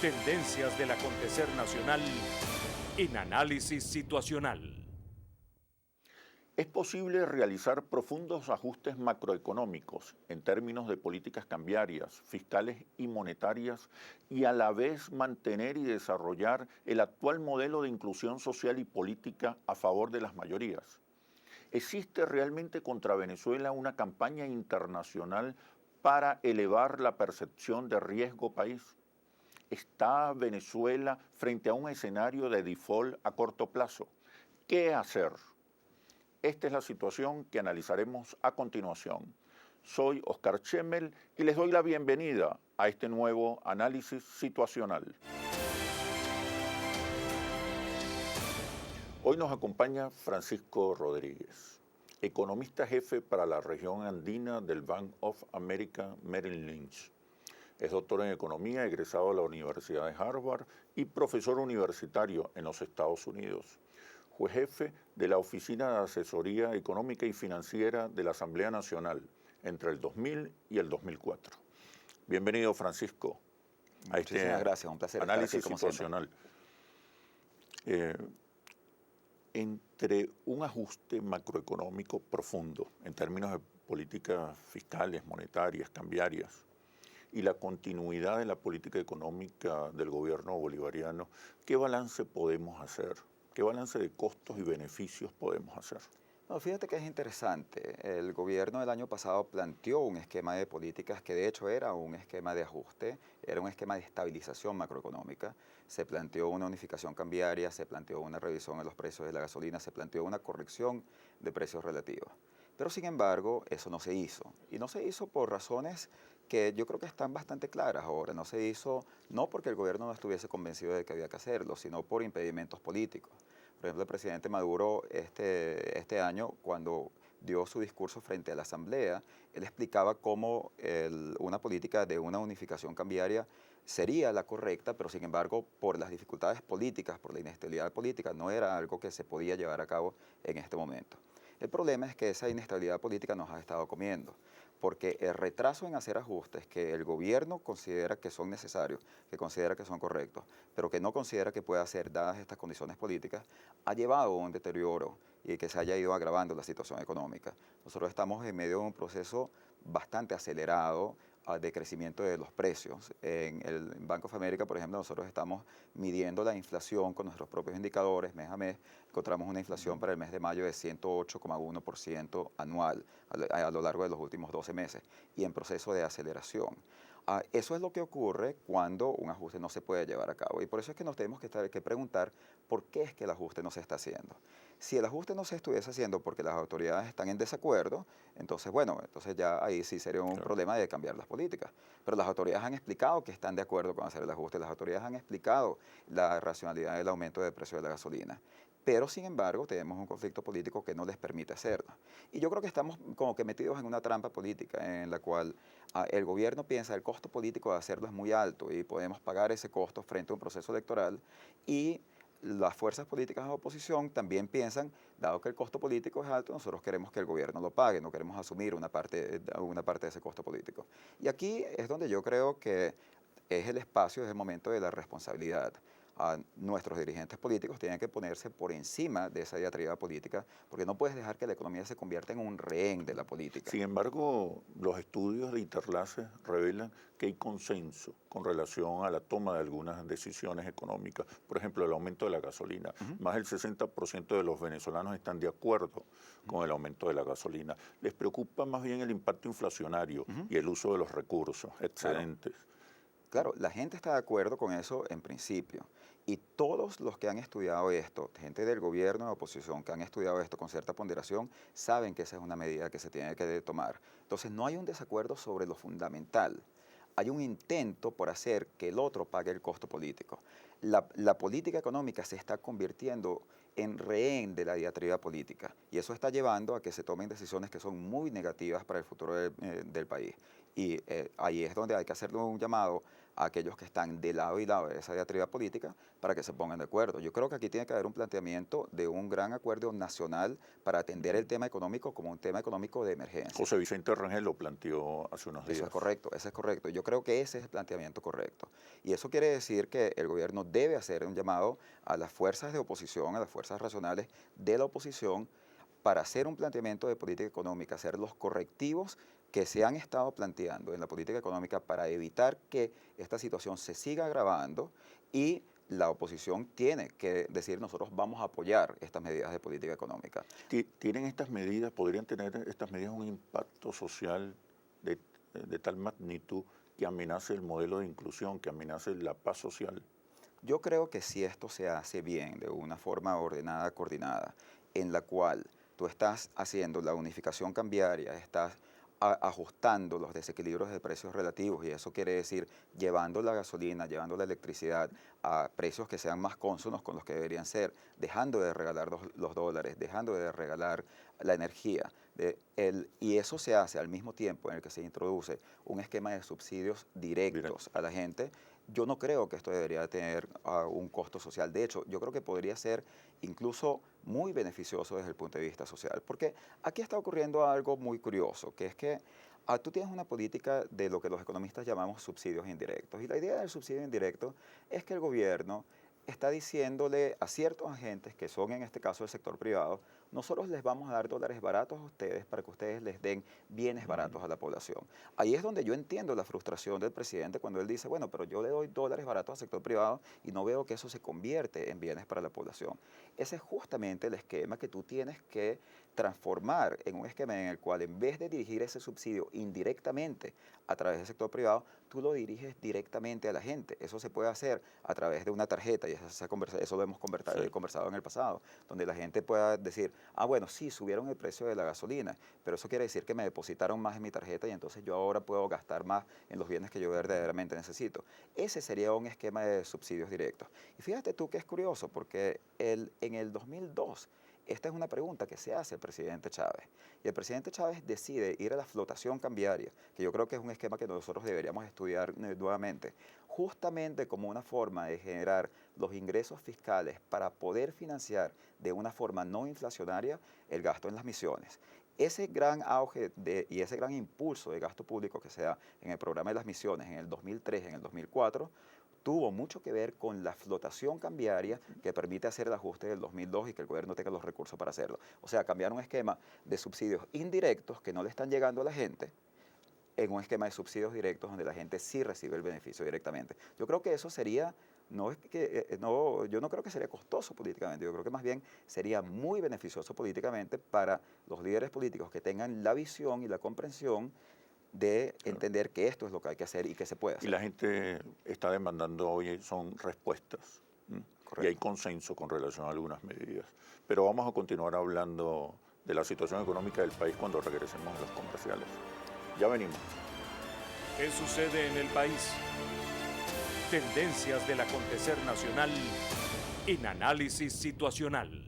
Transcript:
Tendencias del acontecer nacional en Análisis Situacional. Es posible realizar profundos ajustes macroeconómicos en términos de políticas cambiarias, fiscales y monetarias y a la vez mantener y desarrollar el actual modelo de inclusión social y política a favor de las mayorías. ¿Existe realmente contra Venezuela una campaña internacional para elevar la percepción de riesgo país? ¿Está Venezuela frente a un escenario de default a corto plazo? ¿Qué hacer? Esta es la situación que analizaremos a continuación. Soy Oscar Chemmel y les doy la bienvenida a este nuevo análisis situacional. Hoy nos acompaña Francisco Rodríguez, economista jefe para la región andina del Bank of America Merrill Lynch. Es doctor en economía, egresado de la Universidad de Harvard y profesor universitario en los Estados Unidos. Fue jefe de la Oficina de Asesoría Económica y Financiera de la Asamblea Nacional entre el 2000 y el 2004. Bienvenido, Francisco, a Muchísimas gracias, un placer análisis estar aquí, como situacional. Entre un ajuste macroeconómico profundo en términos de políticas fiscales, monetarias, cambiarias, y la continuidad de la política económica del gobierno bolivariano, ¿qué balance podemos hacer? ¿Qué balance de costos y beneficios podemos hacer? No, fíjate que es interesante. El gobierno del año pasado planteó un esquema de políticas que de hecho era un esquema de ajuste, era un esquema de estabilización macroeconómica. Se planteó una unificación cambiaria, se planteó una revisión de los precios de la gasolina, se planteó una corrección de precios relativos. Pero sin embargo, eso no se hizo. Y no se hizo por razones que yo creo que están bastante claras ahora. No se hizo no porque el gobierno no estuviese convencido de que había que hacerlo, sino por impedimentos políticos. Por ejemplo, el presidente Maduro este año, cuando dio su discurso frente a la Asamblea, él explicaba cómo una política de una unificación cambiaria sería la correcta, pero sin embargo, por las dificultades políticas, por la inestabilidad política, no era algo que se podía llevar a cabo en este momento. El problema es que esa inestabilidad política nos ha estado comiendo, porque el retraso en hacer ajustes que el gobierno considera que son necesarios, que considera que son correctos, pero que no considera que pueda hacer dadas estas condiciones políticas, ha llevado a un deterioro y que se haya ido agravando la situación económica. Nosotros estamos en medio de un proceso bastante acelerado de crecimiento de los precios. En el Bank of America, por ejemplo, nosotros estamos midiendo la inflación con nuestros propios indicadores mes a mes. Encontramos una inflación para el mes de mayo de 108,1% anual a lo largo de los últimos 12 meses y en proceso de aceleración. Eso es lo que ocurre cuando un ajuste no se puede llevar a cabo y por eso es que nos tenemos que preguntar por qué es que el ajuste no se está haciendo. Si el ajuste no se estuviese haciendo porque las autoridades están en desacuerdo, entonces bueno, entonces ya ahí sí sería un problema de cambiar las políticas. Pero las autoridades han explicado que están de acuerdo con hacer el ajuste, las autoridades han explicado la racionalidad del aumento del precio de la gasolina. Pero, sin embargo, tenemos un conflicto político que no les permite hacerlo. Y yo creo que estamos como que metidos en una trampa política en la cual el gobierno piensa que el costo político de hacerlo es muy alto y podemos pagar ese costo frente a un proceso electoral y las fuerzas políticas de oposición también piensan, dado que el costo político es alto, nosotros queremos que el gobierno lo pague, no queremos asumir una parte de ese costo político. Y aquí es donde yo creo que es el espacio, es el momento de la responsabilidad. Nuestros dirigentes políticos tienen que ponerse por encima de esa diatriba política, porque no puedes dejar que la economía se convierta en un rehén de la política. Sin embargo, los estudios de Interlace revelan que hay consenso con relación a la toma de algunas decisiones económicas. Por ejemplo, el aumento de la gasolina. Más del 60% de los venezolanos están de acuerdo con el aumento de la gasolina. Les preocupa más bien el impacto inflacionario y el uso de los recursos excedentes. Claro, la gente está de acuerdo con eso en principio. Y todos los que han estudiado esto, gente del gobierno, de oposición, que han estudiado esto con cierta ponderación, saben que esa es una medida que se tiene que tomar. Entonces, no hay un desacuerdo sobre lo fundamental. Hay un intento por hacer que el otro pague el costo político. La política económica se está convirtiendo en rehén de la diatriba política y eso está llevando a que se tomen decisiones que son muy negativas para el futuro del país. Y ahí es donde hay que hacerle un llamado a aquellos que están de lado y lado de esa diatriba política para que se pongan de acuerdo. Yo creo que aquí tiene que haber un planteamiento de un gran acuerdo nacional para atender el tema económico como un tema económico de emergencia. José Vicente Rangel lo planteó hace unos días. Eso es correcto. Yo creo que ese es el planteamiento correcto. Y eso quiere decir que el gobierno debe hacer un llamado a las fuerzas de oposición, a las fuerzas racionales de la oposición, para hacer un planteamiento de política económica, hacer los correctivos que se han estado planteando en la política económica para evitar que esta situación se siga agravando, y la oposición tiene que decir: nosotros vamos a apoyar estas medidas de política económica. ¿Podrían tener estas medidas un impacto social de tal magnitud que amenace el modelo de inclusión, que amenace la paz social? Yo creo que si esto se hace bien, de una forma ordenada, coordinada, en la cual tú estás haciendo la unificación cambiaria, estás ajustando los desequilibrios de precios relativos, y eso quiere decir llevando la gasolina, llevando la electricidad a precios que sean más cónsonos con los que deberían ser, dejando de regalar los dólares, dejando de regalar la energía. Y eso se hace al mismo tiempo en el que se introduce un esquema de subsidios directos a la gente. Yo no creo que esto debería tener un costo social. De hecho, yo creo que podría ser incluso muy beneficioso desde el punto de vista social, porque aquí está ocurriendo algo muy curioso, que es que tú tienes una política de lo que los economistas llamamos subsidios indirectos, y la idea del subsidio indirecto es que el gobierno está diciéndole a ciertos agentes, que son en este caso el sector privado: nosotros les vamos a dar dólares baratos a ustedes para que ustedes les den bienes baratos a la población. Ahí es donde yo entiendo la frustración del presidente cuando él dice: bueno, pero yo le doy dólares baratos al sector privado y no veo que eso se convierte en bienes para la población. Ese es justamente el esquema que tú tienes que transformar en un esquema en el cual, en vez de dirigir ese subsidio indirectamente a través del sector privado, tú lo diriges directamente a la gente. Eso se puede hacer a través de una tarjeta, y eso lo hemos conversado en el pasado, donde la gente pueda decir: bueno, sí, subieron el precio de la gasolina, pero eso quiere decir que me depositaron más en mi tarjeta y entonces yo ahora puedo gastar más en los bienes que yo verdaderamente necesito. Ese sería un esquema de subsidios directos. Y fíjate tú que es curioso, porque en el 2002, esta es una pregunta que se hace al presidente Chávez. Y el presidente Chávez decide ir a la flotación cambiaria, que yo creo que es un esquema que nosotros deberíamos estudiar nuevamente, justamente como una forma de generar los ingresos fiscales para poder financiar de una forma no inflacionaria el gasto en las misiones. Ese gran auge y ese gran impulso de gasto público que se da en el programa de las misiones en el 2003, en el 2004, tuvo mucho que ver con la flotación cambiaria que permite hacer el ajuste del 2002 y que el gobierno tenga los recursos para hacerlo. O sea, cambiar un esquema de subsidios indirectos que no le están llegando a la gente en un esquema de subsidios directos donde la gente sí recibe el beneficio directamente. Yo creo que eso sería, yo no creo que sería costoso políticamente, yo creo que más bien sería muy beneficioso políticamente para los líderes políticos que tengan la visión y la comprensión de entender que esto es lo que hay que hacer y que se puede hacer. Y la gente está demandando hoy son respuestas. Y hay consenso con relación a algunas medidas. Pero vamos a continuar hablando de la situación económica del país cuando regresemos a los comerciales. Ya venimos. ¿Qué sucede en el país? Tendencias del acontecer nacional en Análisis Situacional.